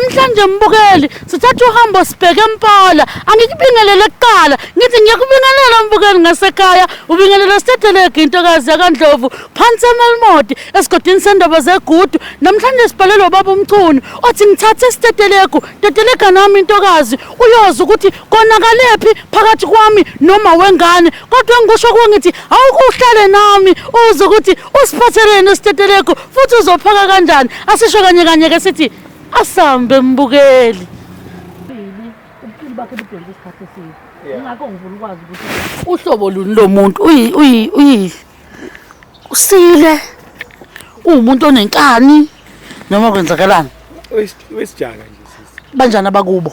namhlanje mbukeli sithatha uhambo sibheke eMpola angikubingelele kuqala ngithi ngiyakubingelela mbukeli ngasekhaya ubingelela Steteleka intokazi yaKaNdlovu phansi eMelmodi esigodini sendaba zegudu namhlanje sibhalelwe baba umchunu othi ngithathe Steteleka Teteleka nami intokazi uyoza ukuthi konakalephi phakathi kwami noma wengane kodwa ngisho kuwe ngithi awukuhlale nami uze ukuthi usiphathelene Steteleka futhi uzophaka kanjani asisho kanye ke sithi asambe mbukeli ubuqili bakhe budonsa isikhathi eside ngakho ngifuna ukwazi ukuthi uhlobo luni lo muntu usile umuntu onenkani noma kwenzakalani wesijaka nje sisi banjani abakubo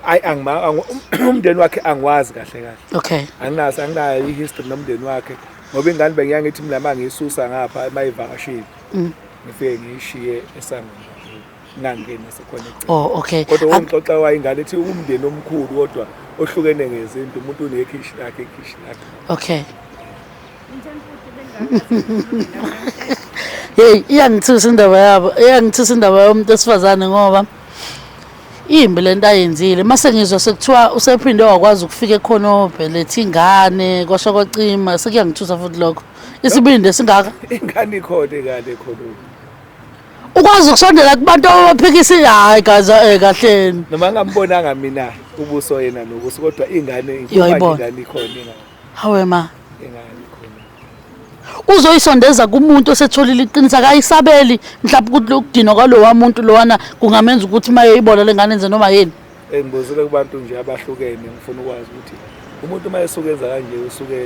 ayi umndeni wakhe angiwazi kahle okay anginayo ihistory nomndeni wakhe ngoba ingane bengiyangithi mina mangisusa ngapha emayivakashini ngifike ngiyishiye esangweni ngangena sekhona oh okay kodwa ungixoxa wayingane ethi umndeni omkhulu kodwa ohlukene ngezinto umuntu unekhishi lakhe okay hey iyangithusa indaba yomuntu esifazane ngoba imbi lento ayenzile mase ngizwa sekuthiwa usephinde wakwazi ukufika ekhonobhe lethi ingane kwasho kwacima sekuyangithusa futhi lokho isibindi singaka ingane ikhona ngale ekhonobhe ukwazi ukusondela kubantu abaphikisi hayi gaza kahleni noma ngambonanga mina ubuso yena nobuso kodwa ingane ingane ikhona hawe ma ingane ikhona uzoyisondeza kumuntu osetholile iqinisa akayisabeli mhlawumbe ukuthi lokudinwa kwalowa muntu lowana kungamenza ukuthi maye ibola lengane enze noma yini engibuzile kubantu nje abahlukene ngifuna ukwazi ukuthi umuntu mayesukenza kanje usuke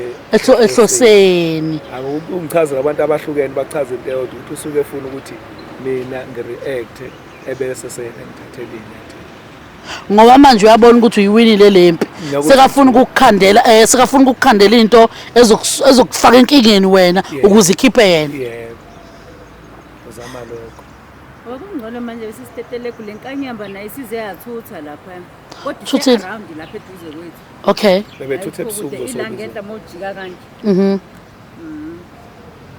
ehloseni ungichaza abantu abahlukene bachaza into eyodwa ukuthi usuke efuna ukuthi mina ngireact ebese ngithathele inyathelo ngoba manje uyabona ukuthi uyiwinile lempi sekafuna ukukukhandela into ezokufaka enkingeni wena ukuze ikhiphe yena yebo uzama lokho wakungcono manje Steteleka lenkanyamba nayo isize yathutha lapha kodwa around lapha eduze kwethu okay bebethuthe ebusuku ilangenda mojika kanje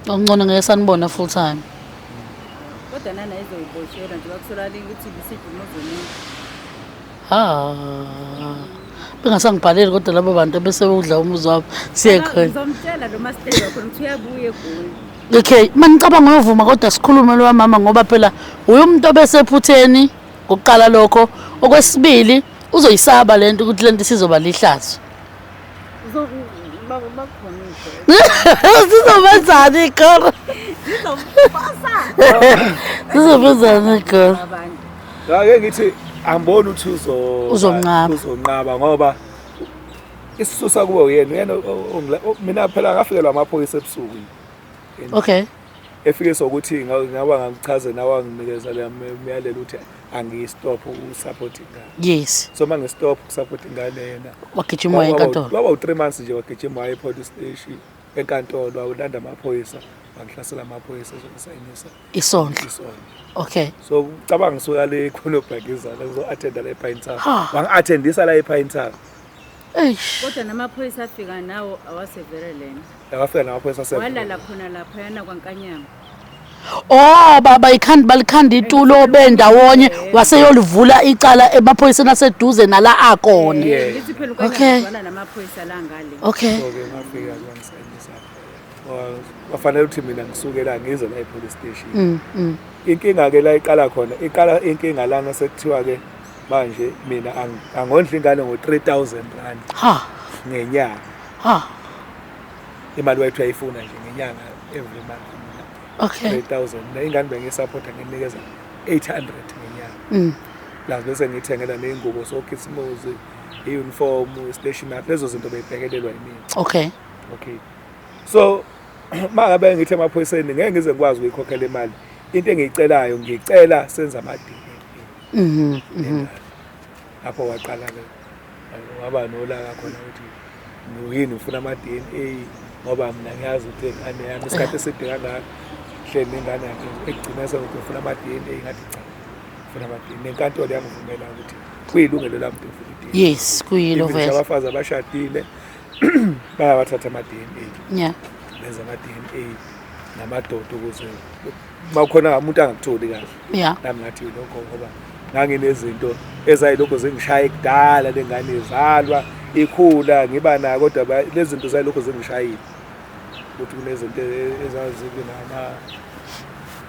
ngcono ngeke sanibona full time kodwa nana izoyiboshela nje bakusola linki ukuthi bisidumo bengasangibhaleli kodwa labo bantu bese udla umuzi wabo siyekhona ngizomtshela lo master wakho ngithi uyabuye eGoli okay manicabanga uyovuma kodwa sikhulume lo mama ngoba phela umuntu obesephutheni ngokuqala lokho okwesibili uzoyisaba lento ukuthi lento sizoba lihlazo sizobenzani ikora sizobenzani ikora ngake ngithi angiboni ukuthi uzonqaba ngoba isisusa kuwe yena mina phela ngafikelwa amaphoyisa ebusuku okay efike sokuthi ngaba ngichaze nawe nginikeza le myalelo ukuthi angistop usupport ingane yes so manje stop ukusupport ingane yena wagijima enkantolo waba u3 months nje wagijima epolice station enkantolo awulanda amaphoyisa wangihlasela amaphoyisa ezosayinisa isondlo okay so ucabanga ngisuka le khonobhakizana ngizo attend la ePine Town wangi-attendisa la ePine Town kodwa namaphoyisa afika nawo awaseverelene afika namaphoyisa walala khona lapha yana kwaNkanyamba baba balikhanda itulo bendawonye waseyolivula icala emaphoyiseni aseduze nala akona ngithi phela uKanyamba namaphoyisa la ngale okay so ke ngafika kwangisayinisa wafanele ukuthi mina ngisuke la ngize la epolice station inkinga ke la iqala khona inkinga lana sekuthiwa ke manje mina angondla ingane ngo-3,000 rand ngenyanga imali wethu ayifuna nje ngenyanga every month okay 3,000 ingane bengiyisupporta nginikeza 800 ngenyanga la bese ngithengela ney'ngubo zokhisimusi i-uniform stationery lezo zinto beyibhekelelwa yimina okay so mangabe ngithe emaphoyiseni ngeke ngize ngikwazi ukuyikhokhela imali into engiyicelayo ngicela senza ama-DNA lapho waqala ke waba nolaka khona ukuthi yini ufuna ama-DNA ngoba mina ngiyazi ukuthi ingane yami isikhathi eside kangaka hleli ingane yakhe ekugcina sokuthi ufuna ama-DNA ngathi cha ufuna ama-DNA inkantolo yangivumela ukuthi kuyilungelo lami ukuthi ufuna i-DNA yes kuyilo vele abafazi abashadile bayabathatha ama-DNA benza ama-DNA namadoda ukuze makhona umuntu angakutholi kahle nami ngathi lokho ngoba nganginezinto ezayilokho zingishaya kudala lengane izalwa ikhula ngiba na kodwa lezi zinto zayilokho zingishayile ukuthi kunezinto ezazibe nama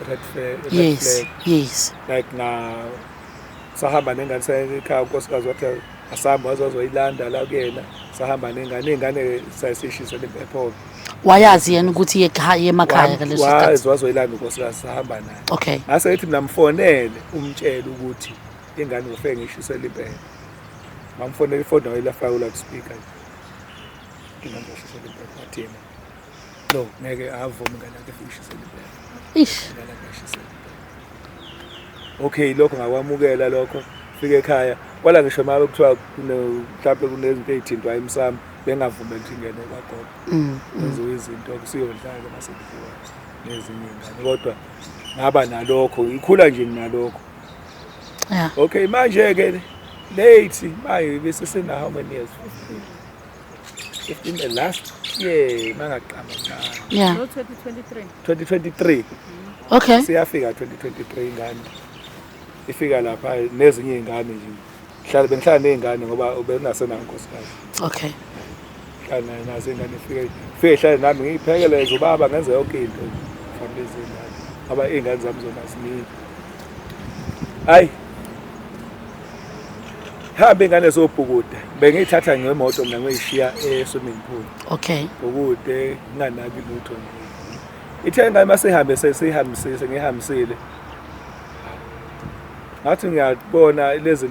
red flag yes like sahamba nengane sekhaya unkosikazi wathi asihamba wazoyilanda la kuyena sahamba nengane sayisishisa le-airport wayazi yena ukuthi ekhaya emakhaya ngaleso sikhathi wazoyilanda unkosikazi sahamba naye okay ngase ngithi mina mfonele umtshele ukuthi ingane ngifeke ngishisele impela ngamfonela ifoni wayilafaka ku loudspeaker ingane ngishisele impela wathina no ngeke avuma ingane yakhe ifishisele impela ingane ngishisele okay lokho ngakwamukela lokho fika ekhaya kwala ngisho mabe kuthiwa mhlawumbe kunezinto ezithintwa emsamo bengavumeli ukuthi ingene kwagogo kwenziwe izinto kusiyodlala masekufika nezinye ingane kodwa ngaba nalokho ikhula nje nginalokho yeah okay manje ke late manje bese sena how many years 15 the last year mangaqama manje yeah no 2023 okay siyafika 2023 ingane ifika lapha nezinye ingane nje bengihlala nezingane ngoba ubenasena unkosikazi okay kana nazo ingane fike ihlale nami ngiphekeleze ubaba ngenze yonke into family zingane aba izingane zami zona ziningi hayi hambe ingane zobhukuda bengiyithatha ngemoto mina ngiyishiya e-swimming pool okay ukude nganabi lutho ithe ngane masihambe sesihambisise ngihambisile ngathi ngiyabona lezi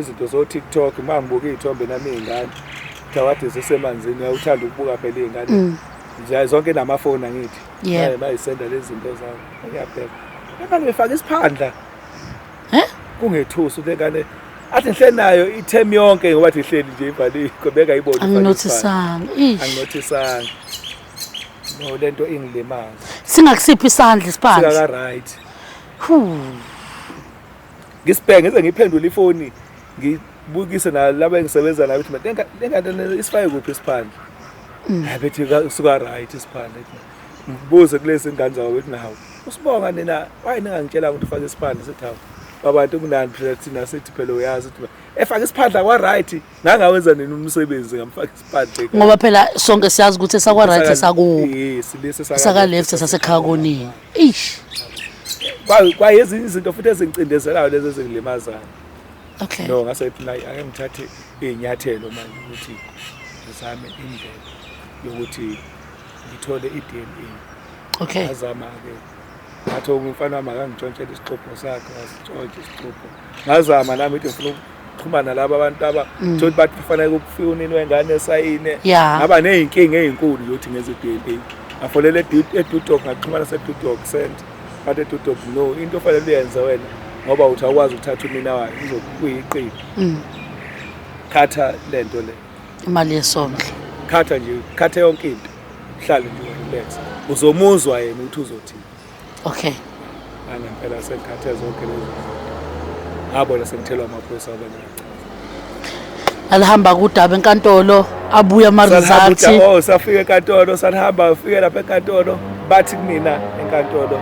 zinto zo TikTok mangibuka izithombe nami izingane kawade zisemanzini uyawuthanda ukubuka phela izingane nje zonke namafoni angithi yeah bayisenda lezi zinto zami ngiyabheka ngane ngifaka isiphandla kungethusi lengane athi ngihle nayo ithemi yonke ngoba thi hleli nje ibhali kobeka ibona anginotisanga no lento ingilimaza singakusiphi isandla isiphandla sika right ngisibheke ngize ngiphendula ifoni ngibukise nalabo engisebenza nabo ukuthi lengane isifaye kuphi isiphandla bethi suka right isiphandla ngibuze kulezi ingane zawo bethi nawo usibonga nina waye ningangitshela ukuthi ufake isiphandla sithi hawo abantu kunani phela thina sithi phela uyazi ukuthi efake isiphandla kwa right ngangawenza nini umsebenzi ngamfaka isiphandla ngoba phela sonke siyazi ukuthi esakwa right saku silise saka left sasekhakoni kwayezinye izinto futhi ezingicindezelayo lezi ezingilimazayo okay no ngase phela ake ngithathe izinyathelo manje ukuthi ngizame indlela yokuthi ngithole iDNA okay ngazama ke ngathi umfana wami akangijontshela isixhobo sakhe wasitshontsha isixhobo ngazama nami ukuthi ngifuna ukuxhumana laba abantu ukuthi bathi kufanele ukufika unini wengane esayine ngaba nezinkinga ezinkulu ukuthi ngenze iDNA afolela eDudok ngaxhumana seDudok send but eDudok no into ofanele uyenze wena ngoba uthi awukwazi ukuthatha unina wakhe uzokuyiqina khatha lento le imali yesondlo khatha yonke into hlale nje relax uzomuzwa yena ukuthi uzothi okay angempela sekhathe zonke lezo ngabona sengithelwa amaphoyisa abaningi alihamba kudaba enkantolo abuya ama results safika enkantolo sanihamba ufike lapha enkantolo bathi kumina enkantolo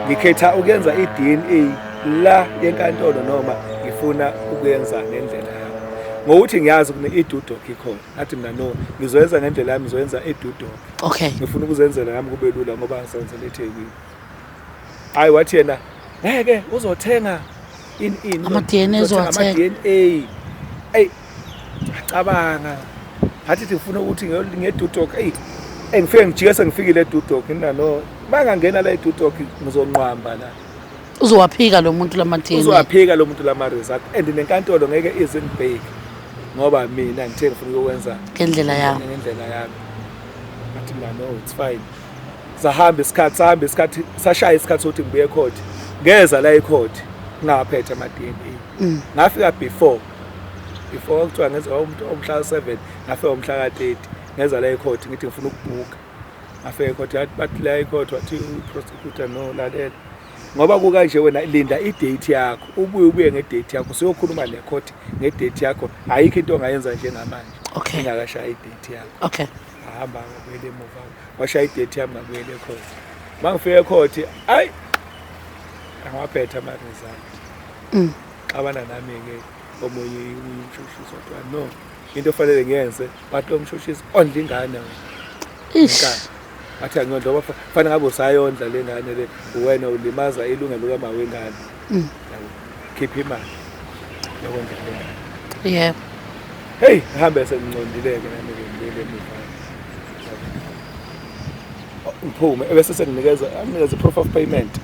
ngikhetha ukuyenza iDNA la yenkantolo noma ngifuna ukuyenza ngendlela yami ngokuthi ngiyazi ukuthi iDudok ikhona athi mina no ngizoyenza ngendlela yami ngizoyenza eDudok okay ngifuna ukuzenzela nami kube lula ngoba ngisenzele eThekwini hayi wathi yena ngeke uzothenga ama-DNA ezowathenga hey cabanga ngathi ngifuna ukuthi ngeDudok engifike ngijike sengifikile eDudok nina no bangangena la eDudok ngizonqwamba la uzowaphika lo muntu lama-DNA uzowaphika lo muntu lama-result and nenkantolo ngeke izingibheki ngoba mina ngithe ngifuna ukwenza ngendlela yami ngathi mina no it's fine sahamba isikhathi sashaya isikhathi sokuthi ngibuye ecourt ngeza la ecourt ngaphethe ama-DNA ngafika before kuthiwa ngenza umhla 7 ngafika umhla ka-30 ngeza la ecourt ngithi ngifuna ukubhuka ngafika ecourt bathi la ecourt wathi uprosecutor no lalela ngoba kukanje wena linda idate yakho ubuye ngedate yakho siyokhuluma necourt ngedate yakho ayikho into ongayenza njengamanje okay ingakashaya idate yakho okay ahamba ngabuyele emuva washaya idate yami ngabuyele ecourt mangifika ecourt ayi angaphetha ama-result xabana nami-ke omunye umshushisi wathi no into ofanele ngiyenze but lo mshushisi ondla ingane enkani athi angiyondla ngoba fanele ngabe usayondla le ngane le wena ulimaza ilungelo likama wengane khipha imali yokondla le ngane. Yebo. Hey ngihambe sengicondileke nami-ke ngibuyele emuva ngiphume ebese senginikeza proof of payment.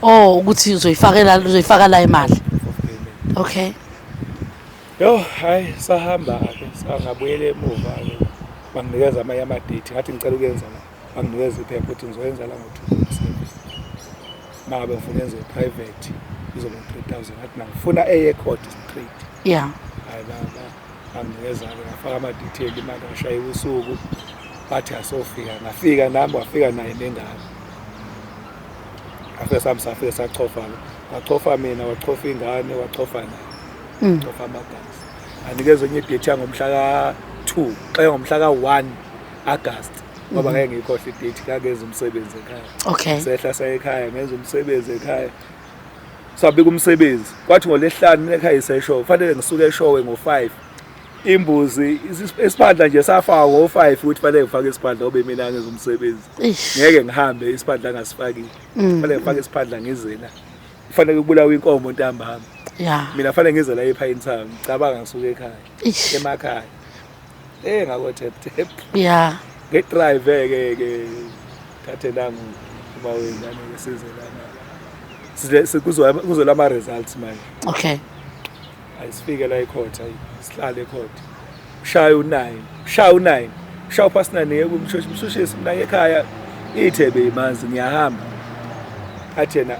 Oh ukuthi uzoyifaka la imali. Proof of payment. Okay. Yo hayi sahamba-ke sangabuyela emuva-ke banginikeza amanye ama-date ngathi ngicela ukuyenza la banginikeza iphepha ukuthi ngizoyenza la ngo-2007 mangabe ngifuna yenze private izoba 3,000 ngathi ngifuna eye-court straight. Yeah. Hayi banginikeza-ke ngafaka ama-detail imali ngashaya usuku bathi asofika ngafika nami wafika naye nengane afike sami safike sachofa-ke wachofa mina wachofa ingane wachofa naye wachofa amagazi anikeza enye idate yangomhla ka-2 xa ngomhla ka-1 August ngoba ngeke ngiyikhohle idate ngangeza umsebenzi ekhaya. Okay. Sehla sayekhaya ngenza umsebenzi ekhaya sabika umsebenzi kwathi ngolesihlanu ekhaya iseshow fanele ngisuke eshowe ngo-5 imbuzi isiphandla nje safaka ngo-5 ukuthi fanele ngifake isiphandla obe mina ngenza umsebenzi ngeke ngihambe isiphandla ngasifaki fanele ngifake isiphandla ngizela kufanele kubulawa inkomo ntambama. Yeah. Mina fanele ngize la ePine Town ngicabanga ngisuke ekhaya emakhaya ngakothep Yeah. ngedrive-ke thathe nangu uba wengane-ke sizelana kuzola ama-results manje. Okay. Ayisifike la ecourt sihlale ecourt ushaya u9 ushaya past 9 kumshushisi mina ekhaya ithebe imanzi ngiyahamba athi yena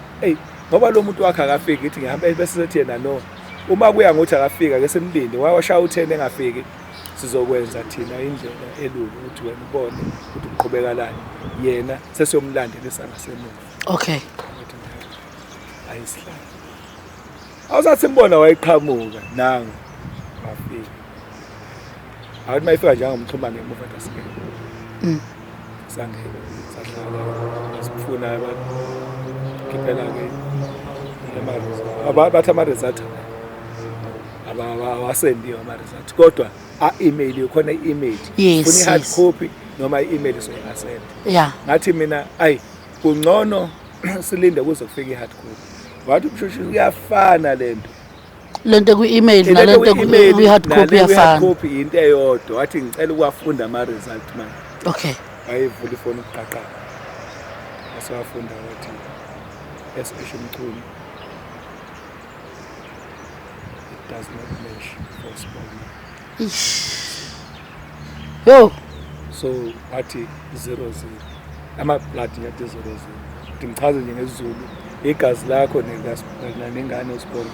ngoba lo muntu wakhe akafiki ithi ngihamba bese sethi yena no uma kuya ngothi akafika ke semlindi washaya u10 engafiki sizokwenza thina indlela elulu ukuthi wena ubone ukuthi uqhubeka lani yena sesiyomlandela sangasemuva. Okay. Ayisihlala awusathi simbona wayiqhamuka nangu wafika awuthi mayifika njengomxhuma ngemuva kasike sangena sahlala sifuna khiphela-ke bathi ama-result awasendiyo ama-result kodwa a-email khona i-email funa i-hard copy noma i-email soyi-asenda. Yeah. Ngathi mina kungcono silinde kuze kufike i-hard copy wathi umshushisi kuyafana lento ku-email nalento ku-hard copy hard yafana. copy into eyodwa wathi ngicela ukuwafunda ama-result manje. Okay. Wayevula ifoni ukuqaqaqa asewafunda wathi S.H. Mchunu it does not mesh for sport. Yo. So wathi 00 ama-blood nyathi 00 ngichaze nje ngesizulu igazi lakho nengane uSport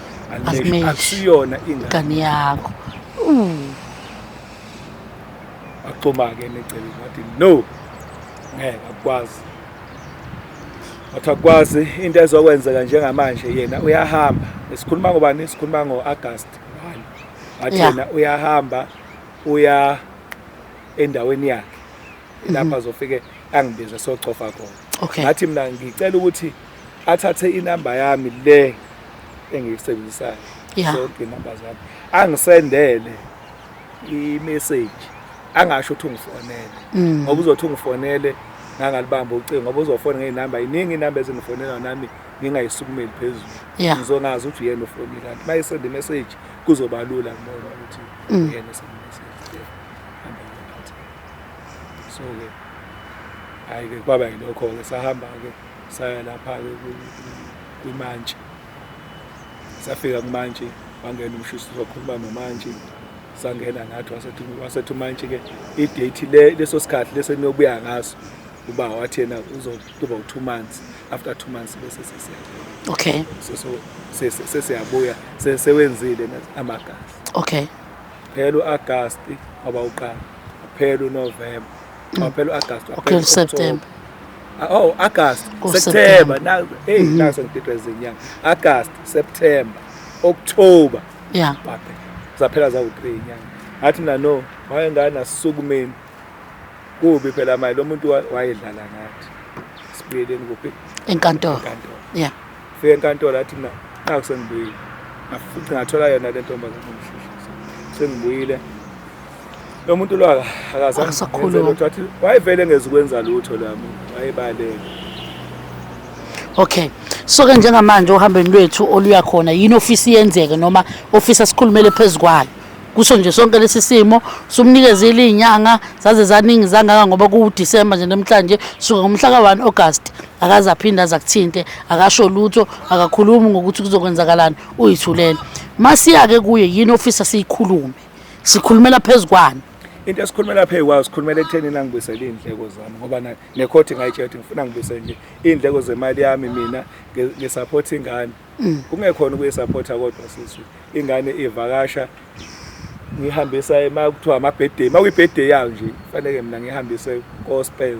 akusiyona ingane yakho. Axhuma-ke necele wathi no ngeke akwazi wathi akwazi into ezokwenzeka njengamanje yena uyahamba sikhuluma ngobani sikhuluma ngo-August 1 wathi yena uyahamba uya endaweni yakhe lapha azofike angibize sochofa khona. Okay. Ngathi mina ngicela ukuthi athathe inamba yami le engiyisebenzisayo zonke inamba zami angisendele i-message angasho ukuthi ungifonele ngoba uzothi ungifonele ngangalibamba ucingo ngoba uzofona ngeinamba iningi inamba ezingifonela nami ngingayisukumeli phezulu ngizongazi ukuthi uyena ufonile kanti mayisenda i-message kuzoba lula ngibona ukuthi uyena esenda i-message. So-ke hayi-ke kwaba yilokho-ke sahamba-ke saya lapha-ke kwimantshi safika kumantshi wangena umshushisi wakhuluma nomantshi sangena nathi wasethi umantshi-ke idate leso sikhathi leseniyobuya ngaso uba wathi yena uzoba u2 months after 2 months bese sesiyabuya. Okay. Sesiyabuya sewenzile amagazi. Okay. Phela uAugust waba uqala phela uNovember waphela uAugust waphela uSeptember. August September naso ngidedwe izinyanga August September October zaphela zawu 3 inyanga athi mina no wayengana sisukumeni kubi phela manje lo muntu wayedlala ngathi sibuyeleni kuphi enkantolo. Fika enkantolo athi mina Nakusengibuyile. Futhi ngathola yona le ntombazane ngishishisa. Sengibuyile. Lo muntu lo akazange Akasakhuluma. wathi wayevele ngezukwenza lutho lami. Wayebaleka. Okay. So ke njengamanje ohambeni lwethu oluya khona yini ofisi yenzeke noma ofisi asikhulumele phezukwayo. Kusho nje sonke lesi simo sumnikezile izinyanga zaze zaningi zangaka ngoba ku December nje namhlanje suka ngomhla ka1 August akaze aphinda azakuthinte akasho lutho akakhulumi ngokuthi kuzokwenzakalana uyithulele. Masiya ke kuye yini ofisi asiyikhulume. Sikhulumela phezukwana. Into esikhulumela phe kwawo sikhulumela ekutheni nangibuyisela indleko zami ngoba nekhoti ngayitshela ukuthi ngifuna ngibuyisele nje indleko zemali yami mina ngesupport ingane. Kungekhona ukuyisupport kodwa sisi ingane ivakasha ngihambisa kuthiwa ama birthday makuyi birthday yayo nje kufanele mina ngihambise ko spare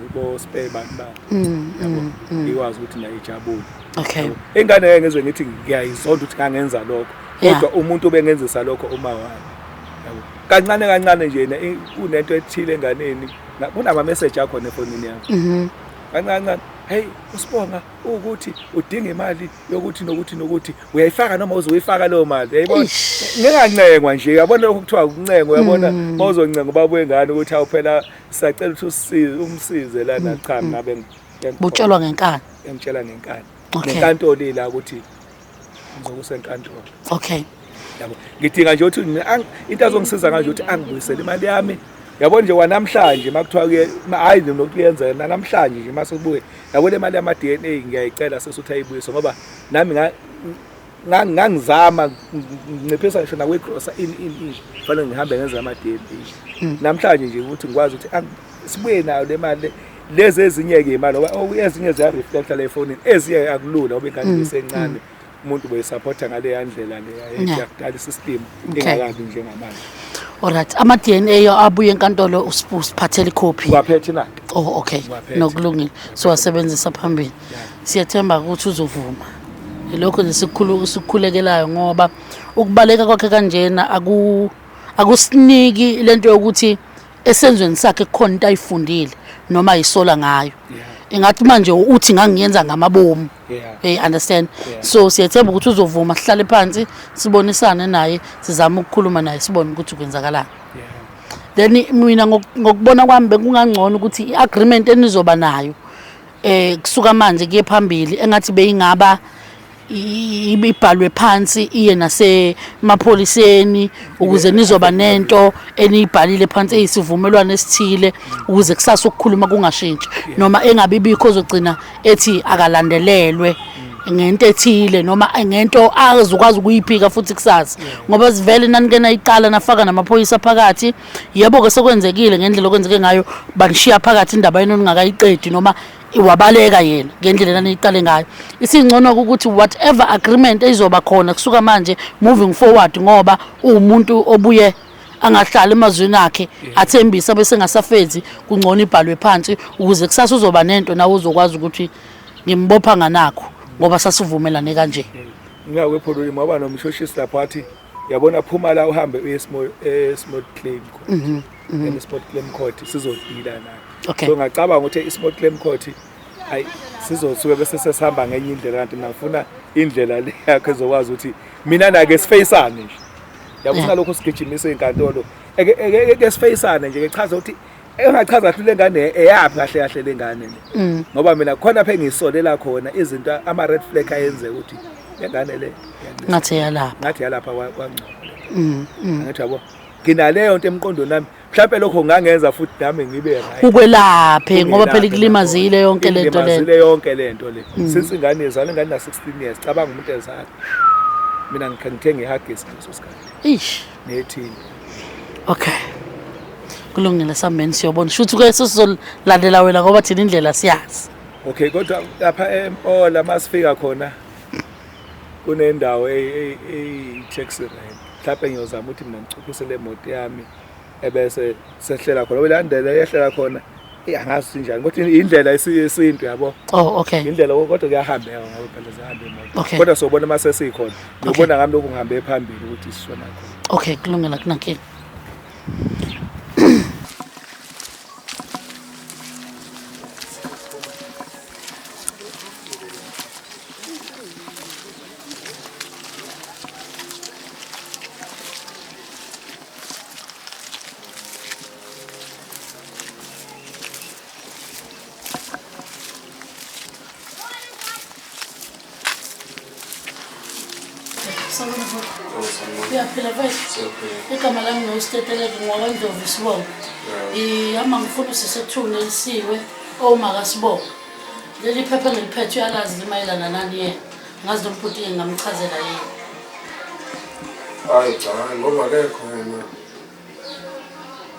bantu bami. Ngikwazi ukuthi nayo ijabule. Okay. Ingane ngeke ngeze ngithi ngiyayizonda ukuthi ngangenza lokho kodwa umuntu obengenzisa lokho uma wami. Kancane nje kunento ethile enganeni kunama message akho nefonini yakho. Kancane hey usibonga ukuthi udinga imali yokuthi nokuthi uyayifaka noma uzoyifaka leyo mali yayibona ngingancengwa nje yabona ukuthiwa ukuncenga uyabona mawuzoncenga ubaba wengane ukuthi awuphela sicela ukuthi umsize lana cha ngabe Butshelwa ngenkani. ngitshela ngenkani Okay. nenkantolo la ukuthi ngizokusenkantolo. Okay. Yabo ngidinga nje ukuthi into azongisiza kanje ukuthi angibuyisele imali yami yabona nje wanamhlanje makuthiwa ke hayi nokuyenza namhlanje nje mase kubuye yabona imali yama DNA ngiyayicela sesuthi ayibuyise ngoba nami ngangizama nginciphisa ngisho na kwegrosa fanele ngihambe ngenza ama DNA namhlanje nje ukuthi ngikwazi ukuthi sibuye nayo le mali lezi ezinye ke imali ngoba ezinye ziya reflect la efonini eziye akulula ngoba ingane isencane umuntu boyisupporta ngale yandlela le yakudala system ingakabi njengamanje. Alright, ama DNA abuye enkantolo usiphathele copy. Waphethe na? Oh okay. Nokulungile. So wasebenzisa phambili. Siyathemba ukuthi uzovuma. Lokho nje sikukhulekelayo ngoba ukubaleka kwakhe kanjena akusiniki lento yokuthi esenzweni sakhe kukhona into ayifundile noma isola ngayo. Ingathi manje uthi ngangiyenza ngamabomu. Hey understand. So siyathemba ukuthi uzovuma sihlale phansi sibonisane naye sizama ukukhuluma naye sibone ukuthi kwenzakalani. Then mina ngokubona kwami bekungangcono ukuthi iagreement enizoba nayo kusuka manje kuye phambili engathi beyingaba ibhalwe phansi iye nasemapholiseni ukuze nizoba nento enibhalile phansi eyisivumelwano esithile ukuze kusasa ukukhuluma kungashintshi noma engabe ibikho ozogcina ethi akalandelelwe ngento ethile noma ngento azokwazi ukuyiphika futhi kusasa ngoba sivele nanikena iqala nafaka namaphoyisa phakathi yebo ke sekwenzekile ngendlela okwenzeke ngayo banishiya phakathi indaba yenu ningakayiqedi noma iwabaleka yena ngendlela niyiqale ngayo isingcono ukuthi whatever agreement ezoba khona kusuka manje moving forward ngoba umuntu obuye angahlala emazweni akhe athembisa bese ngasafezi kungcono ibhalwe phansi ukuze kusasa uzoba nento nawe uzokwazi ukuthi ngimbopha nganakho ngoba sasivumelane kanje. Ngiyakwe phololi ngoba nomshoshisi lapha athi yabona phuma la uhambe uye small claim court. Small claim court sizodila nayo. Okay. So ngacabanga ukuthi small claim court ayi sizosuke bese sesihamba ngenye indlela kanti ngifuna indlela le yakhe ezokwazi ukuthi mina nake sifaceane nje. Yabona lokho sigijimise inkantolo. Eke sifaceane nje ngichaza ukuthi engachaza kahle lengane eyapi kahle lengane le. Ngoba mina khona phe ngisolela khona izinto ama red flag ayenze ukuthi lengane le ngathi yalapha kwangcono. Ngathi yabo nginaleyo nto emqondo nami mhlawumbe lokho ngangenza futhi nami ngibe right ukwelaphe ngoba phela ikulimazile yonke lento le. Ilimazile yonke lento le. Since ingane izalwa ingane na 16 years cabanga umuntu ezakhe. Mina ngithenge ihagesi leso sikhathi. Ish. Nethini. Okay. Kulungile sameni siyobona. Shuthi ke sizolandela wena ngoba thina indlela siyazi. Okay kodwa lapha eMpola masifika khona kunendawo taxi rank. Mhlawumbe ngiyozama ukuthi mina ngichuphise le moto yami ebese sehlela khona ngoba indlela yehlela khona angazi njani kodwa indlela yesintu yabo. Oh okay. Indlela kodwa kuyahambeka ngoba phela zihambe imoto. Okay. Kodwa sobona mase sikhona. Ngibona ngami lokhu ngihambe phambili ukuthi sishona khona. Okay kulungile kunankinga. Uyaphila mfethu? Igama lami ngoSteteleka ngokwaNdlovu Sibongo. Ihamba ngifuna usisethune elisiwe oMakasibongo. Leli phepha engiliphethe uyalazi limayelana nani yena. Ngazi lo mbhuti ngingamchazela yini. Hayi cha ngoba akekho yena.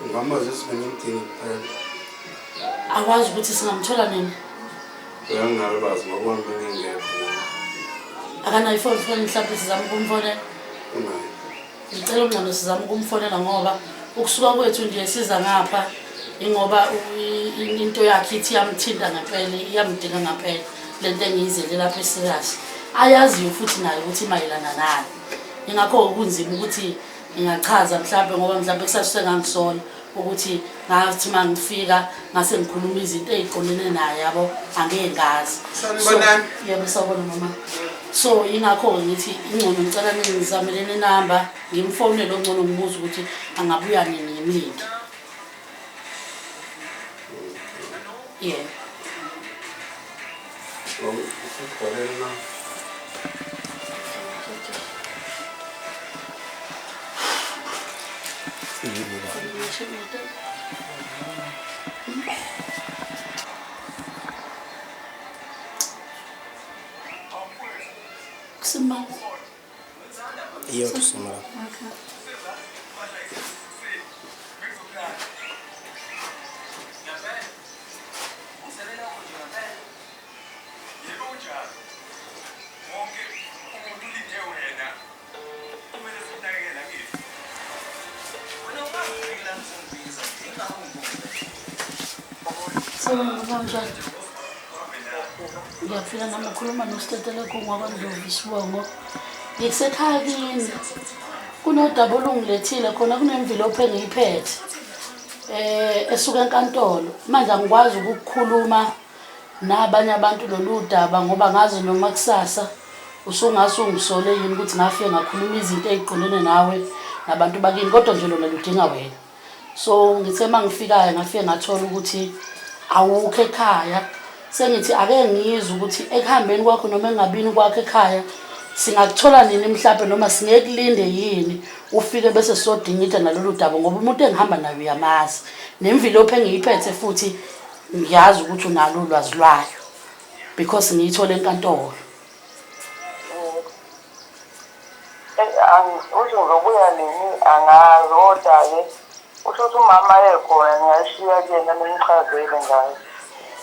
Ngamazi sibenidingi kuphela. Awazi ukuthi singamthola nini? Uyangalazi ngoba ngingekho. Akana iphone mhlawumbe sizama ukumfonela. Ngicela ungcono sizama ukumfonela ngoba ukusuka kwethu nje siza ngapha ingoba into yakhe ithi yamthinta ngempela iyamdinga ngempela lento engiyizele lapha eSirius ayaziyo futhi naye ukuthi mayelana nani ingakho ukunzima ukuthi ngingachaza mhlawumbe kusase ngangisona ukuthi ngathi mangifika ngase ngikhuluma izinto eziqondene naye yabo angeke ngazi yebo sawubona mama so ingakho ngithi ingcono ngicela ningizamele inamba ngimfonele ongcono ngibuza ukuthi angabuya nini yimini yeah Kusimama. Iyo kusimama. Okay. Ngiyafika namakhuluma noSteteleka ngokwaNdlovu Sibongo. Ngisekhaya kini. Kunodaba olungilethile khona kunemvilophi engiyiphethe. Esuka enkantolo. Manje angikwazi ukukhuluma nabanye abantu lolu daba ngoba ngazi noma kusasa usungase ungisole yini ukuthi ngafike ngakhuluma izinto eziqondene nawe nabantu bakini kodwa nje lona ludinga wena. So ngithe mangifikayo ngafike ngathola ukuthi awukho ekhaya sengithi ake ngizwe ukuthi ekuhambeni kwakho noma engabini kwakho ekhaya singakuthola nini mhlawumbe noma singekulinde yini ufike bese sodingida nalolu daba ngoba umuntu engihamba naye uyamazi nemvilophi engiyiphethe futhi ngiyazi ukuthi unalo ulwazi lwayo because ngiyithole enkantolo. Usho ngokuya nini angazoda-ke usho ukuthi umama ekhona ngiyashiya kuyena nimchazele ngayo.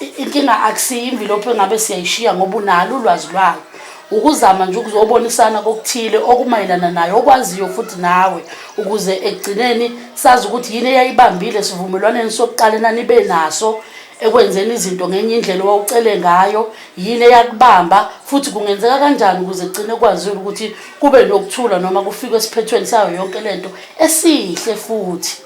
Inkinga akusiyo imvilophi engabe siyayishiya ngoba unalo ulwazi lwayo ukuzama nje ukuzobonisana kokuthile okumayelana nayo okwaziyo futhi nawe ukuze ekugcineni sazi ukuthi yini eyayibambile sivumelwaneni sokuqala nanibe naso ekwenzeni izinto ngenye indlela owucele ngayo yini eyakubamba futhi kungenzeka kanjani ukuze egcine kwaziyo ukuthi kube nokuthula noma kufike esiphethweni sayo yonke lento esihle futhi.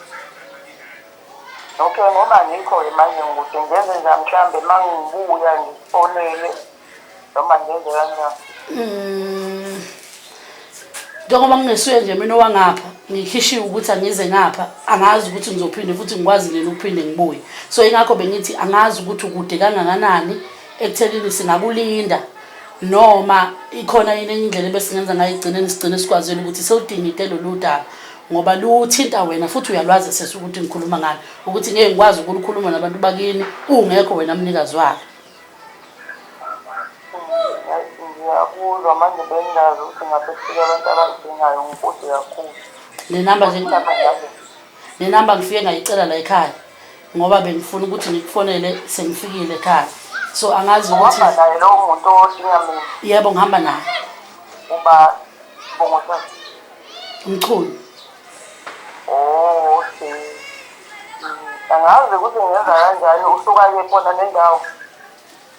Okay ngoba ngikho manje ngikuthi ngenze njani mhlambe mangibuya ngifonele noma ngenze kanjani. Njengoba ngingesuye nje mina owangapha ngikhishiwe ukuthi angize ngapha angazi ukuthi ngizophinde futhi ngikwazi nini ukuphinde ngibuye so ingakho bengithi angazi ukuthi ukude kangakanani ekuthelini singakulinda noma ikhona yini indlela besingenza ngayo igcineni sigcine sikwazile ukuthi seludingide lolu daba ngoba luthinta wena futhi uyalwazi sesukuthi ngikhuluma ngani ukuthi ngeke ngikwazi ukukhuluma nabantu bakini ungekho wena mnikazi wakhe. Ngiyakuzwa manje bengazi ukuthi ngabe kufika abantu abadingayo ngikude kakhulu. Le number ngifike ngayicela la ekhaya ngoba bengifuna ukuthi ngikufonele sengifikile ekhaya so angazi ukuthi naye lo muntu odinga mina. Yebo ngihamba naye. Uba bongosa Umchulu. Oh okay. Angazi ukuthi ngenza kanjani usuka ke khona nendawo.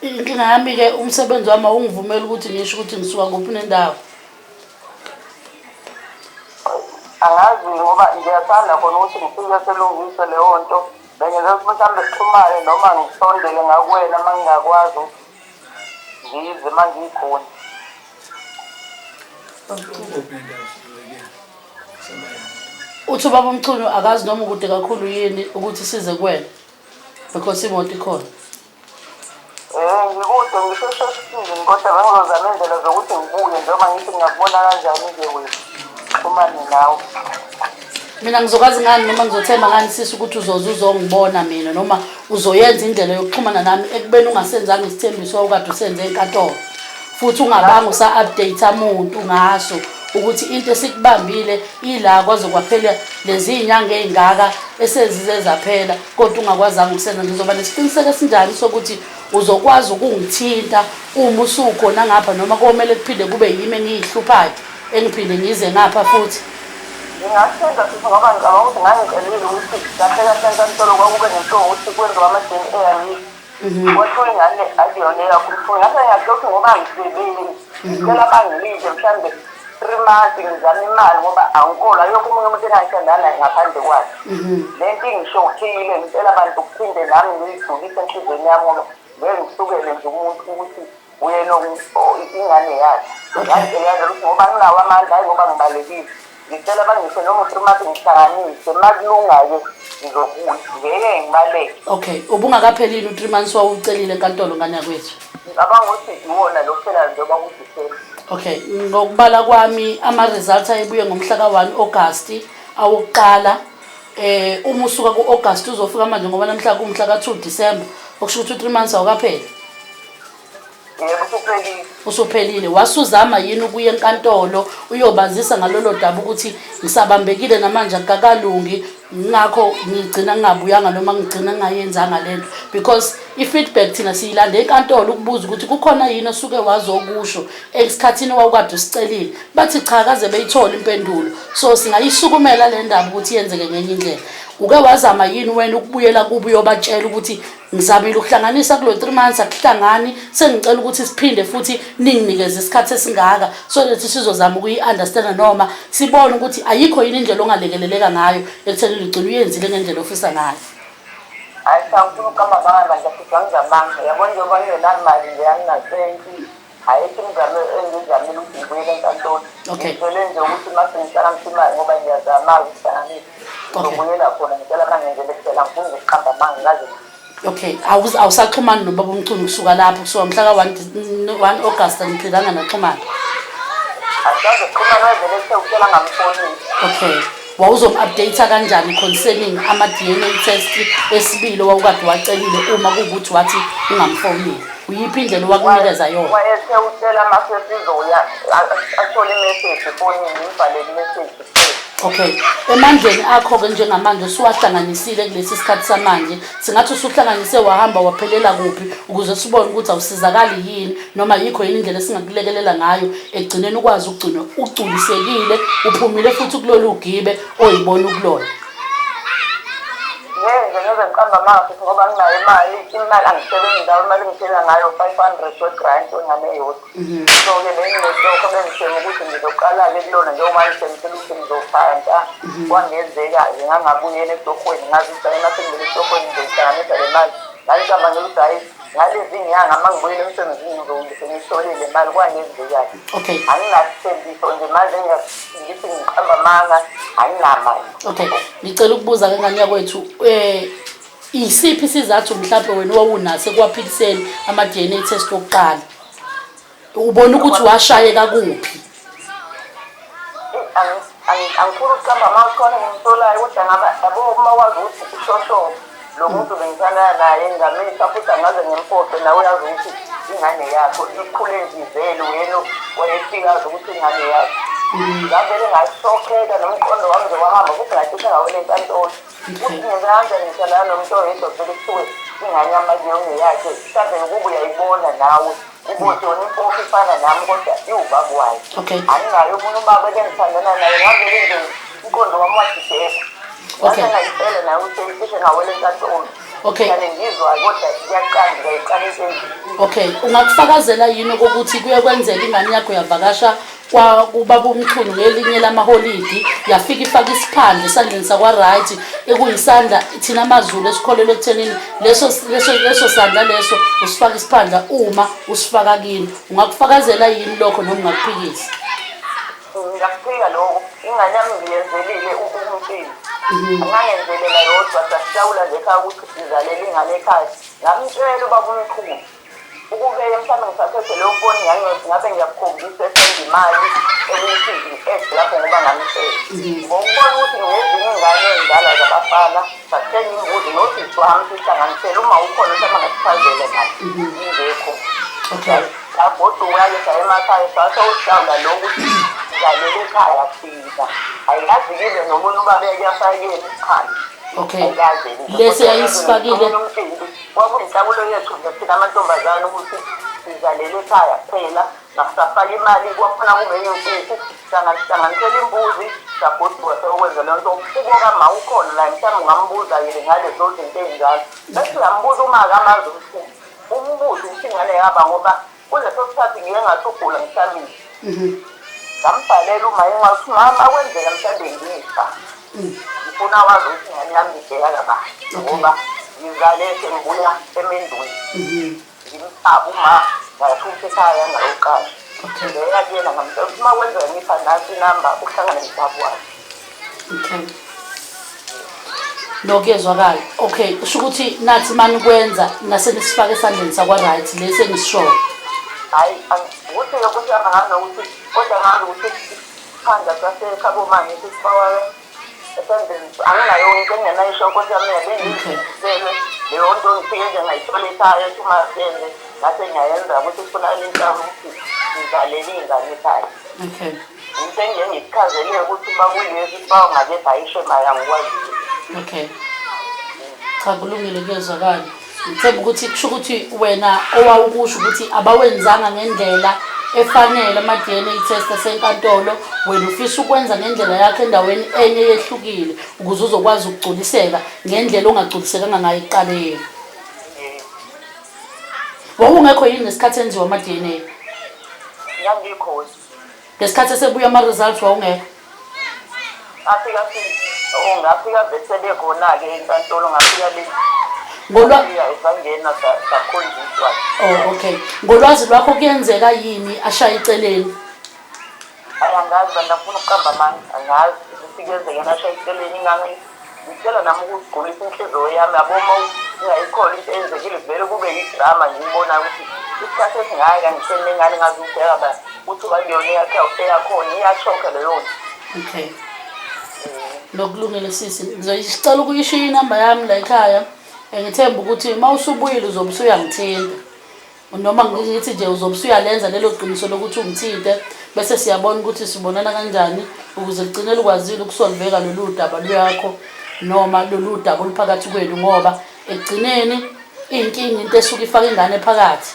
Inkinga yami ke umsebenzi wami ungivumela ukuthi ngisho ukuthi ngisuka kuphi nendawo. Angazi ngoba ngiyathanda khona ukuthi ngifike selungise leyo nto bengenza ukuthi mhlambe sixhumane noma ngisondele ngakuwena mangingakwazi ngize mangikhona. Uthi baba Mchunu akazi noma ukude kakhulu yini ukuthi size kuwena because imoto ikhona. Ngikude ngisheshe kodwa bengizozama indlela zokuthi ngibuye njengoba ngithi ngiyakubona kanjani-ke wena xhumane nawe. Mina ngizokwazi ngani noma ngizothemba ngani sisi ukuthi uzongibona mina noma uzoyenza indlela yokuxhumana nami ekubeni ungasenzanga isithembiso okade usenze enkantolo futhi ungabanga usa-update umuntu ngaso ukuthi into esikubambile ila kwaze kwaphela lezi inyanga ey'ngaka esezize zaphela kodwa ungakwazanga ukusenza. Ngizoba nesiqiniseko esinjani sokuthi uzokwazi ukungithinta uma usukhona ngapha noma komele kuphinde kube yimi engiyihluphayo engiphinde ngize ngapha futhi. Ngingasenza futhi ngoba ngicabanga ukuthi ngangicelile ukuthi kahle enkantolo kwakube nenhlungu ukuthi kwenziwa ama-DNA yami. Kwathiwa ingane akuyona kakhulu. Ngase ngiyakho ukuthi ngoba ngisebenzi ngicela bangilinde mhlawumbe 3 months ngizama imali ngoba angikola yonke umuntu umuntu engangithandana naye ngaphandle kwakhe. Le nto ingishokile ngicela abantu ukuphinde nami ngiyidlulise enhlizweni yami ngoba ngeke ngisukele nje umuntu ukuthi uyena ingane yakhe. Ngiyacela ukuthi ngoba nginawo amandla hayi ngoba ngibalekile. Ngicela bangise noma 3 months ngihlanganise makulunga-ke ngizobuya ngeke ngibaleke. Okay, ubungakaphelini u3 months wawucelile enkantolo ngane yakwethu? Ngicabanga ukuthi iwona lo kuphela njengoba kuDisemba. Okay, ngokubala kwami ama-results ayebuye ngomhla ka-1 August awokuqala. Uma usuka ku-August uzofika manje ngoba namhla kumhla ka-2 December okusho ukuthi u3 months awukapheli. Yebo usuphelile. Usuphelile. Wasuzama yini ukuya enkantolo uyobazisa ngalolo daba ukuthi ngisabambekile namanje akakalungi ngakho ngigcina ngingabuyanga noma ngigcina ngayenzanga lento because i-feedback thina siyilanda enkantolo ukubuza ukuthi kukhona yini osuke wazokusho esikhathini wawukade usicelile bathi cha kaze beyithola impendulo so singayisukumela le ndaba ukuthi yenzeke ngenye indlela. Uke wazama yini wena ukubuyela kubo uyobatshela ukuthi ngizamile ukuhlanganisa kulo 3 months akuhlangani sengicela ukuthi siphinde futhi ninginikeze isikhathi esingaka so that sizozama ukuyi-understand noma sibone ukuthi ayikho yini indlela ongalekeleleka ngayo ekutheni ugcina uyenzile ngendlela ofisa ngayo? Hayi sangifuna ukamabanga manje futhi angizamanga yabona njengoba ngingenamali nje anginasenti ayikho imizamo engizamile ukuthi ngibuyele enkantolo. Okay. Ngicele nje ukuthi mase ngihlanganisa imali ngoba ngiyazama ukuhlanganisa ngizobuyela khona ngicela bangenzele kuphela ngifuna nje ukuqamba amanga ngaze. Okay, awusaxhumani nobaba uMchunu kusuka lapho kusuka mhla ka-1 August angiphilanga naxhumana? Asaze kuxhumana wezele sewutshela ngamfonini. Okay, wawuzom-update kanjani concerning ama-DNA test esibili owawukade wacelile uma kuwukuthi wathi ungamfonile? Uyiphi indlela owakunikeza yona? Wayesewutshela mase sizoya athole imessage efonini ngibhalele imessage kuphela. Okay, emandleni akho-ke njengamanje usuwahlanganisile kulesi sikhathi samanje singathi usuhlanganise wahamba waphelela kuphi ukuze sibone ukuthi awusizakali yini noma yikho yini indlela esingakulekelela ngayo ekugcineni ukwazi ukugcina ugculisekile uphumile futhi kulolu gibe oyibona ukulona? Ngenze ngiqamba amanga ngoba nginayo imali angisebenzi ndawo imali ngithela ngayo 500 wegrant engane eyodwa. So-ke lokho bengithema ukuthi ngizoqala-ke kulona njengoba ngisemtshela ukuthi ngizophanta kwangenzeka-ke ngangabuyela etohweni ngazi ukuthi hayi mase ngibuyela etohweni ngizoyihlanganisa le mali ngangihamba ngiluthi hayi ngalezi inyanga uma ngibuyela emsebenzini ngiyitholile le mali kwangenzeka-ke. Okay. Anginasithembiso nje manje ngithi ngiqamba amanga anginamali. Okay, ngicela ukubuza-ke ngane yakwethu isiphi isizathu mhlawumbe wena wawunaso ekwaphikiseni ama-DNA test wokuqala? Ubona ukuthi washayeka kuphi? Angifuna ukuqamba amanga khona ngimtholayo kodwa yabo uma wazi ukuthi ushosho lo muntu bengithandana naye ngamisa futhi angaze ngimpoqe nawe uyazi ukuthi ingane yakho ikhule njizele wena wayefikazi ukuthi ingane yakho. Ngavele ngashokeka nomqondo wami nje wahamba futhi ngacishe ngawela enkantolo ukuthi ngizanza ngihlala nomuntu oyedwa vele kuthiwe ingane yamaliyoni yakhe mhlawumbe ukuba uyayibona nawe ukuthi yona impofu ifana nami kodwa iwubaba wayo. Okay. Anginayo omunye ubaba ebengithandana naye ngavele nje umqondo wami wadideka. Okay. Ngayicela nawe ukuthi cishe ngawela enkantolo. Okay. Ngizwa kodwa iyaqanda ngayiqalisa endlini. Okay, ungakufakazela yini ukuthi kuye kwenzeka ingane yakho yavakasha kubaba uMchunu ngelinye lamaholidi yafika ifaka isiphandle esandleni sakwa-right ekuyisandla thina amaZulu esikholelwa ekuthenini leso sandla leso usifaka isiphandla uma usifaka kini? Ungakufakazela yini lokho noma ungakuphikisa? Ngiyakuphika lokho ingane yami ngiyenzelile umcimbi. Angangenzelela yodwa sasihlawula nje ekhaya ukuthi sizalele ingane ekhaya. Ngamtshela ubaba uMchunu ukube mhlawumbe ngisathethe leyo foni ngabe ngiyakukhombisa esenza imali ukuthi ngi-add lapho ngoba ngamsele ngokubona ukuthi ngezinye iy'ngane ey'ndala zabafana sathenge imbuzi nothi siwahamba sihlanganisele uma ukhona mhlawumbe ngasichazele naye ingekho sagoduka-ke saya emakhaya sasewuhlawula lokuthi ngizalela ekhaya fika ayikazi-ke nomunye ubabeke afakele isikhathi. Okay. Lesi yayisifakile. Kwakuyinhlabulo yethu nje thina amantombazane ukuthi sizalele ekhaya kuphela nasafaka imali kwafuna kube yinkukhu sihlanganisela imbuzi sagoduka sewukwenza leyo nto uboka ma ukhona la mhlawumbe ungambuza-ke ngalezo zinto ey'njalo bese uyambuza uma-ke amazi ukuthi umbuze ukuthi ingane yaba ngoba kuleso sikhathi ngiye ngathugula mhlawumbe ngambhalela umayinga ukuthi mama kwenzeka mhlawumbe ngifa ngifuna wazi ukuthi ingane yami ngibheka kabahle ngoba ngizale sengibuya emendweni ngimthaba uma ngayafutha ekhaya ngayoqala ngeyakuyena ngamtshela ukuthi uma kwenzeka ngifa nasi inamba uhlangane nobaba wakhe. Okay. Nokuyezwakala. Okay, kusho ukuthi nathi mani kwenza nasenisifake esandleni sakwa-right lesi engisishoyo. Hayi ukuthi-ke ukuthi angazi ukuthi kodwa ngazi ukuthi ikhanda sasekhabomane sisifawayo esandleni anginayo into engenayisho nkosi yami yabengizisele leyo nto ngifike nje ngayithola ekhaya uma senze ngase ngiyayenza ukuthi sifuna inhlamba ukuthi ngizalele iy'ngane ekhaya. Okay. Into engiyengikuchazele ukuthi uma kulezi sibawa ngabe bhayishe maya ngikwazi. Okay. Cha kulungile kuyezwakala. Ngithemba ukuthi kusho ukuthi wena owawukusho ukuthi abawenzanga ngendlela efanele ama-DNA test asenkantolo wena ufisa ukwenza ngendlela yakho endaweni enye yehlukile ukuze uzokwazi ukugculiseka ngendlela ongagculisekanga ngayo ekuqaleni. Wawungekho yini nesikhathi enziwa ama-DNA? Ngangikho. Ngesikhathi esebuya ama-results wawungekho? Ngafika besele khona-ke enkantolo ngafika le esangena sakhonjiswa. Oh, okay. Ngolwazi lwakho kuyenzeka yini ashaya eceleni? Angazi bandafuna ukuqamba amanga angazi ukuthi kuyenzeka nashaya eceleni ngicela nami ukugculisa inhliziyo yami yaboma ingayikhola into eyenzekile vele kube yidrama ngiyibona ukuthi isikhathi esingaka ngishene ngane ngazi ukubheka ukuthi ukayona yakhona iyashokha leyo nto. Okay. Nokulungile sisi ngizoyicela ukuyishiya inamba yami la ekhaya ngithemba ukuthi mawusubuyile uzobe usuyangithinta noma ngithi nje uzobe usuyalenza lelo qiniso lokuthi ungithinte bese siyabona ukuthi sibonana kanjani ukuze ligcinele ukwazile ukusolveka lolu daba lwakho noma lolu daba oluphakathi kwenu ngoba ekugcineni inkinga into esuka ifaka ingane phakathi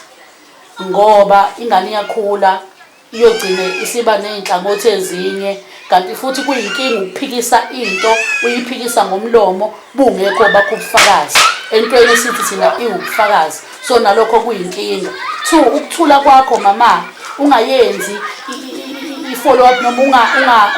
ngoba ingane iyakhula iyogcina isiba nezinhlangothi ezinye kanti futhi kuyinkinga ukuphikisa into uyiphikisa ngomlomo bungekho bakho ubufakazi entweni esithi thina iwubufakazi so nalokho kuyinkinga. 2 ukuthula kwakho mama ungayenzi i-follow up noma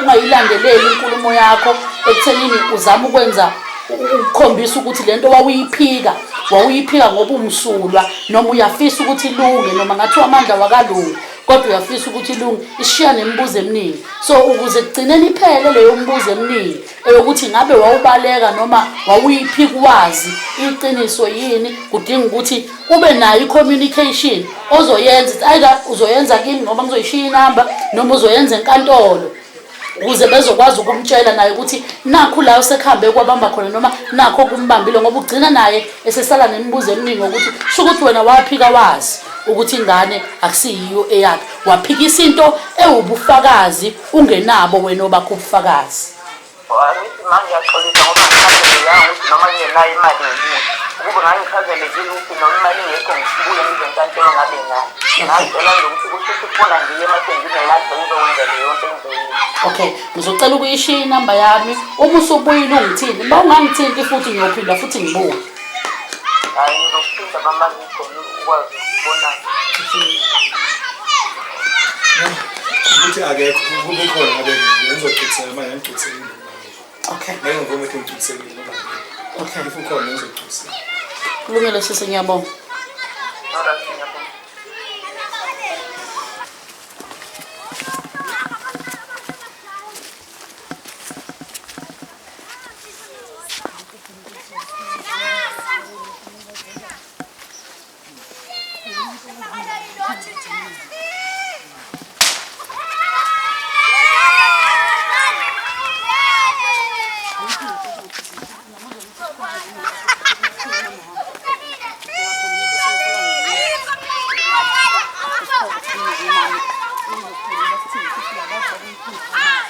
ungayilandeleli inkulumo yakho ekuthenini uzama ukwenza ukukhombisa ukuthi lento wawuyiphika ngoba umsulwa noma uyafisa ukuthi ilunge noma ngathiwa amandla wakalungi kodwa uyafisa ukuthi ilunge ishiya nemibuzo eminingi so ukuze kugcineni iphele leyo mbuzo eminingi eyokuthi ngabe wawubaleka noma wawuyiphika wazi iqiniso yini kudinga ukuthi ube nayo i-communication ozoyenza either uzoyenza kimi ngoba ngizoyishiya inamba noma uzoyenza enkantolo ukuze bezokwazi ukumtshela naye ukuthi nakho la usekhambe kwabamba khona noma nakho kumbambile ngoba ugcina naye esesala nemibuzo eminingi ukuthi sho ukuthi wena waphika wazi ukuthi ingane akusiyiyo eyakhe waphikisa into ewubufakazi ungenabo wena obakho ubufakazi. Angithi manje ngiyaxolisa ngoba ngichazelekanga ukuthi noma ngenayo imali ngibuye ukube ngangichazelekile ukuthi noma imali ngekho ngibuye ngizenkantolo ngabe ngayo ngicela nje ukuthi kusho sifuna ngiye masengibelapho ngizokwenza leyo nto engizoyenza. Okay ngizocela ukuyishiya inamba yami uma usubuyile ungithini uma ungangithinti futhi ngiyophinda futhi ngibuye. Hayi ngizokuthinta mama ngikhona ukwazi ukubona ukuthi akekho kukhona ngabe ngizogcitsela manje ngigcitsela. Okay. Ngiyangivuma ukuthi ngigcitsela noma. Okay. If ukhona ngizogcitsela. Kulungile sisi ngiyabonga.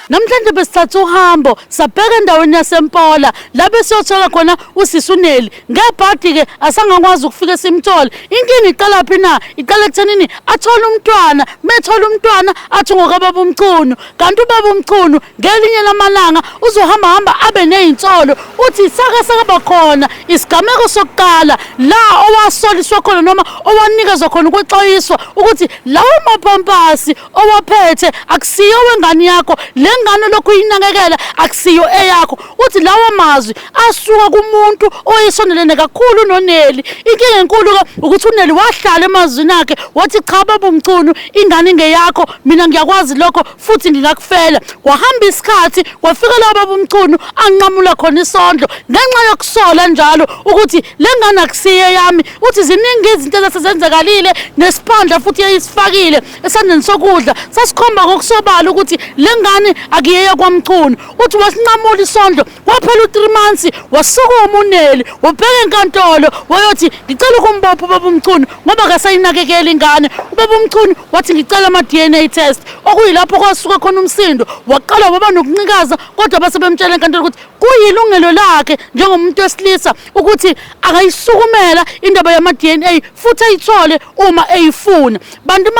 namhlanje besithatha uhambo sabheka endaweni yaseMpola la besiyothola khona uSisuneli ngebhadi ke asangakwazi ukufika simthole inkinga iqala phi na iqala ekuthenini athola umntwana methola umntwana athi ngokababa uMchunu kanti ubaba uMchunu ngelinye lamalanga uzohamba abe nezinsolo uthi saka bakhona isigameko sokuqala la owasoliswa khona noma owanikezwa khona ukwexwayiswa ukuthi lawo mapampasi owaphethe akusiyo wengane yakho lengane lokhu inakekela akusiyo eyakho uthi lawo mazwi asuka kumuntu oyisondelene kakhulu noNeli inkinga enkulu ukuthi uNeli wahlala emazwini akhe wathi cha baba uMchunu ingane ingeyakho mina ngiyakwazi lokho futhi ngingakufela wahamba isikhathi wafika la baba uMchunu anqamula khona isondlo ngenxa yokusola njalo ukuthi lengane akusiye yami uthi ziningi izinto ezasezenzakalile nesiphandla futhi yayisifakile esandleni sokudla sasikhomba ngokusobala ukuthi lengane akuyeya kwaMchunu uthi wasinqamula isondlo kwaphela u3 months wasukuma uNeli wabheka enkantolo wayothi ngicela ukumbopha ubaba uMchunu ngoba akasayinakekela ingane ubaba uMchunu wathi ngicela ama DNA test okuyilapho kwasuka khona umsindo waqala waba nokuncikaza kodwa basebemtshela enkantolo ukuthi kuyilungelo lakhe njengomuntu wesilisa ukuthi akayisukumela indaba yama DNA futhi ayithole uma eyifuna bantu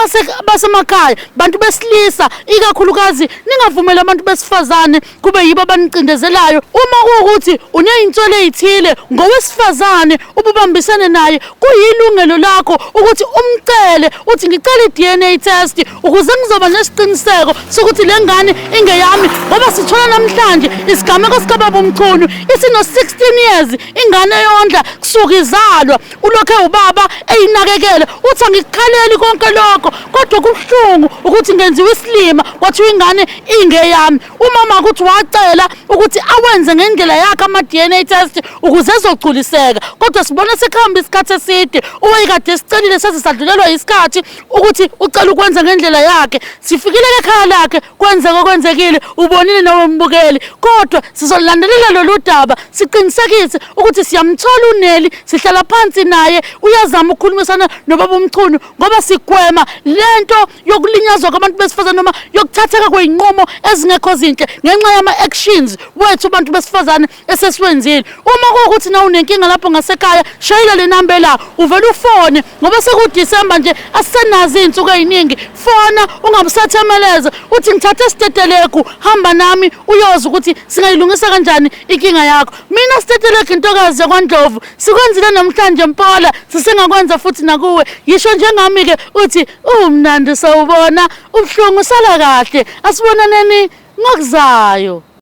basemakhaya bantu besilisa ikakhulukazi ningavumela abantu besifazane kube yibo abanicindezelayo uma kuukuthi unezinsolo ezithile ngowesifazane ububambisene naye kuyilungelo lakho ukuthi umcele uthi ngicela iDNA test ukuze ngizoba nesiqiniseko sokuthi lengane ingeyami ngoba sithola namhlanje isigameko sikababa uMchunu isino 16 years ingane yondla kusuka izalwa ulokhe ubaba eyinakekela uthi angikukhaleli konke lokho kodwa kubuhlungu ukuthi ngenziwe isilima kwathi ingane ingeyami umama ukuthi wacela ukuthi awenze ngendlela yakhe ama DNA test ukuze ezogculiseka kodwa sibona sekuhamba isikhathi eside owayekade sicelile sezisadlulelwa isikhathi ukuthi ucela ukwenza ngendlela yakhe sifikile ekhaya lakhe kwenzekile ubonile nawe mbukeli kodwa sizolandelela lolu daba siqinisekise ukuthi siyamthola uNeli sihlala phansi naye uyazama ukukhulumisana nobaba uMchunu ngoba sigwema lento yokulinyazwa kwabantu besifazane noma yokuthatheka kweinqumo ezingekho zinhle ngenxa yama actions wethu abantu besifazane esesiwenzile uma kuukuthi na unenkinga lapho ngasekhaya shayela le number la uvela ufone ngoba sekuDisemba nje asisenazi izinsuku eziningi fona ungabusathemeleza uthi ngithathe isiteteleko hamba nami uyoza ukuthi singayilungisa kanjani inkinga yakho mina siteteleko intokazi yakwaNdlovu sikwenzile namhlanje Mpola sisengakwenza futhi nakuwe yisho njengami ke uthi umnandi sawubona ubhlungu sala kahle asibonaneni ngokuzayo.